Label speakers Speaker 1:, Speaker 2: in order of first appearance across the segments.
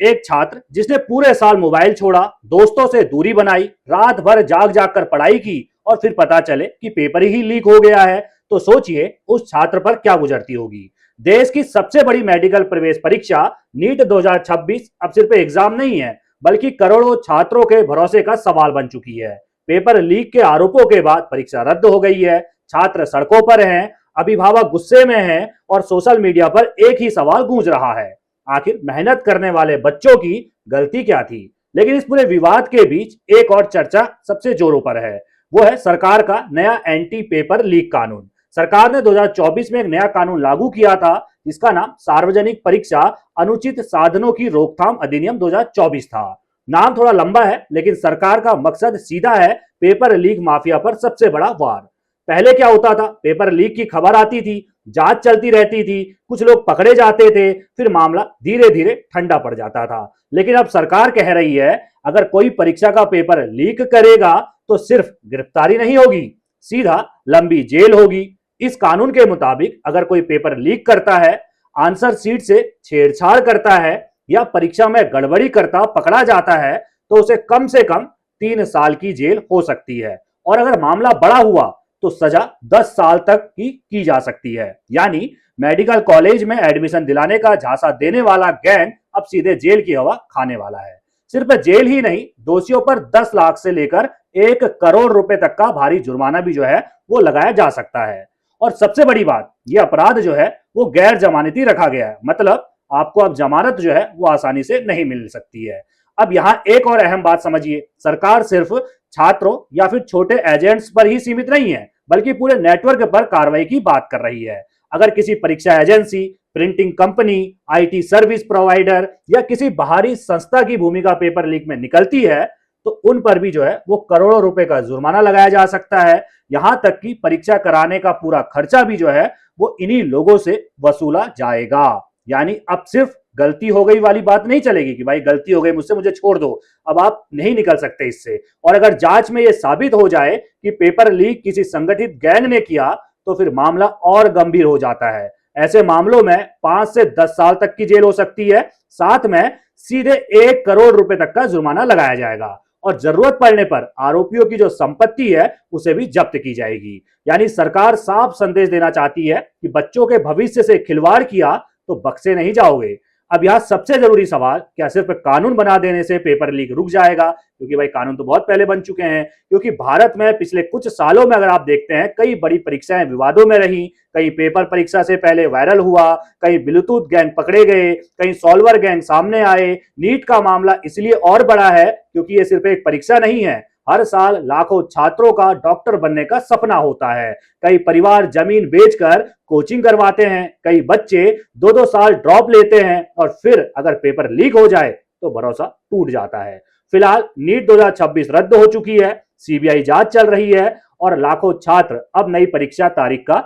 Speaker 1: एक छात्र जिसने पूरे साल मोबाइल छोड़ा, दोस्तों से दूरी बनाई, रात भर जाग जाग कर पढ़ाई की और फिर पता चले कि पेपर ही लीक हो गया है, तो सोचिए उस छात्र पर क्या गुजरती होगी। देश की सबसे बड़ी मेडिकल प्रवेश परीक्षा नीट 2026 अब सिर्फ एग्जाम नहीं है, बल्कि करोड़ों छात्रों के भरोसे का सवाल बन चुकी है। पेपर लीक के आरोपों के बाद परीक्षा रद्द हो गई है, छात्र सड़कों पर हैं, अभिभावक गुस्से में हैं और सोशल मीडिया पर एक ही सवाल गूंज रहा है, आखिर मेहनत करने वाले बच्चों की गलती क्या थी। लेकिन इस पूरे विवाद के बीच एक और चर्चा सबसे जोरों पर है, वो है सरकार का नया एंटी पेपर लीक कानून। सरकार ने 2024 में एक नया कानून लागू किया था, जिसका नाम सार्वजनिक परीक्षा अनुचित साधनों की रोकथाम अधिनियम 2024 था। नाम थोड़ा लंबा है, लेकिन सरकार का मकसद सीधा है, पेपर लीक माफिया पर सबसे बड़ा वार। पहले क्या होता था, पेपर लीक की खबर आती थी, जांच चलती रहती थी, कुछ लोग पकड़े जाते थे, फिर मामला धीरे धीरे ठंडा पड़ जाता था। लेकिन अब सरकार कह रही है, अगर कोई परीक्षा का पेपर लीक करेगा तो सिर्फ गिरफ्तारी नहीं होगी, सीधा लंबी जेल होगी। इस कानून के मुताबिक अगर कोई पेपर लीक करता है, आंसर सीट से छेड़छाड़ करता है या परीक्षा में गड़बड़ी करता पकड़ा जाता है, तो उसे कम से कम 3 साल की जेल हो सकती है और अगर मामला बड़ा हुआ तो सजा 10 साल तक की जा सकती है। यानी मेडिकल कॉलेज में एडमिशन दिलाने का झांसा देने वाला गैंग अब सीधे जेल की हवा खाने वाला है। सिर्फ जेल ही नहीं, दोषियों पर 10 लाख से लेकर 1 करोड़ रुपए तक का भारी जुर्माना भी जो है वो लगाया जा सकता है। और सबसे बड़ी बात, यह अपराध जो है वो गैर जमानती रखा गया है, मतलब आपको अब जमानत जो है वो आसानी से नहीं मिल सकती है। अब यहाँ एक और अहम बात समझिए, सरकार सिर्फ छात्रों या फिर छोटे एजेंट्स पर ही सीमित नहीं है, बल्कि पूरे नेटवर्क पर कार्रवाई की बात कर रही है। अगर किसी परीक्षा agency, printing company, IT service provider या किसी बाहरी संस्था की भूमिका पेपर लीक में निकलती है, तो उन पर भी जो है वो करोड़ों रुपए का जुर्माना लगाया जा सकता है। यहां तक कि परीक्षा कराने का पूरा खर्चा भी जो है वो इन्हीं लोगों से वसूला जाएगा। यानी अब सिर्फ गलती हो गई वाली बात नहीं चलेगी कि भाई गलती हो गई मुझसे, मुझे छोड़ दो, अब आप नहीं निकल सकते इससे। और अगर जांच में यह साबित हो जाए कि पेपर लीक किसी संगठित गैंग ने किया, तो फिर मामला और गंभीर हो जाता है। ऐसे मामलों में 5 से 10 साल तक की जेल हो सकती है, साथ में सीधे 1 करोड़ रुपए तक का जुर्माना लगाया जाएगा और जरूरत पड़ने पर आरोपियों की जो संपत्ति है उसे भी जब्त की जाएगी। यानी सरकार साफ संदेश देना चाहती है कि बच्चों के भविष्य से खिलवाड़ किया तो बख्शे नहीं जाओगे। अब यहाँ सबसे जरूरी सवाल, क्या सिर्फ कानून बना देने से पेपर लीक रुक जाएगा? क्योंकि भाई कानून तो बहुत पहले बन चुके हैं। क्योंकि भारत में पिछले कुछ सालों में अगर आप देखते हैं, कई बड़ी परीक्षाएं विवादों में रही, कई पेपर परीक्षा से पहले वायरल हुआ, कई ब्लूटूथ गैंग पकड़े गए, कई सॉल्वर गैंग सामने आए। नीट का मामला इसलिए और बड़ा है क्योंकि ये सिर्फ एक परीक्षा नहीं है, हर साल लाखों छात्रों का डॉक्टर बनने का सपना होता है। कई परिवार जमीन बेचकर कोचिंग करवाते हैं, कई बच्चे 2-2 साल ड्रॉप लेते हैं और फिर अगर पेपर लीक हो जाए तो भरोसा टूट जाता है। फिलहाल नीट 2026 रद्द हो चुकी है, सीबीआई जांच चल रही है और लाखों छात्र अब नई परीक्षा तारीख का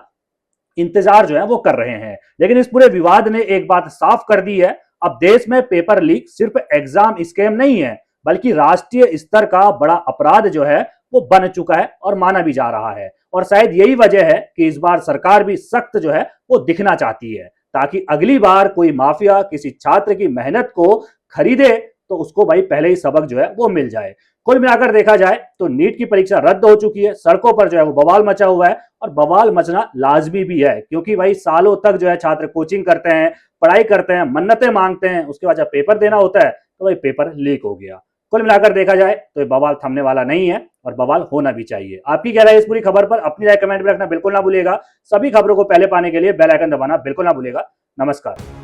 Speaker 1: इंतजार जो है वो कर रहे हैं। लेकिन इस पूरे विवाद ने एक बात साफ कर दी है, अब देश में पेपर लीक सिर्फ एग्जाम स्कैम नहीं है, बल्कि राष्ट्रीय स्तर का बड़ा अपराध जो है वो बन चुका है और माना भी जा रहा है। और शायद यही वजह है कि इस बार सरकार भी सख्त जो है वो दिखना चाहती है, ताकि अगली बार कोई माफिया किसी छात्र की मेहनत को खरीदे तो उसको भाई पहले ही सबक जो है वो मिल जाए। कुल मिलाकर देखा जाए तो नीट की परीक्षा रद्द हो चुकी है, सड़कों पर जो है वो बवाल मचा हुआ है और बवाल मचना लाजमी भी है, क्योंकि भाई सालों तक जो है छात्र कोचिंग करते हैं, पढ़ाई करते हैं, मन्नतें मांगते हैं, उसके बाद जब पेपर देना होता है तो भाई पेपर लीक हो गया। कुल मिलाकर देखा जाए तो ये बवाल थमने वाला नहीं है और बवाल होना भी चाहिए। आपकी क्या राय है इस पूरी खबर पर? अपनी राय कमेंट में रखना बिल्कुल ना भूलिएगा। सभी खबरों को पहले पाने के लिए बेल आइकन दबाना बिल्कुल ना भूलिएगा। नमस्कार।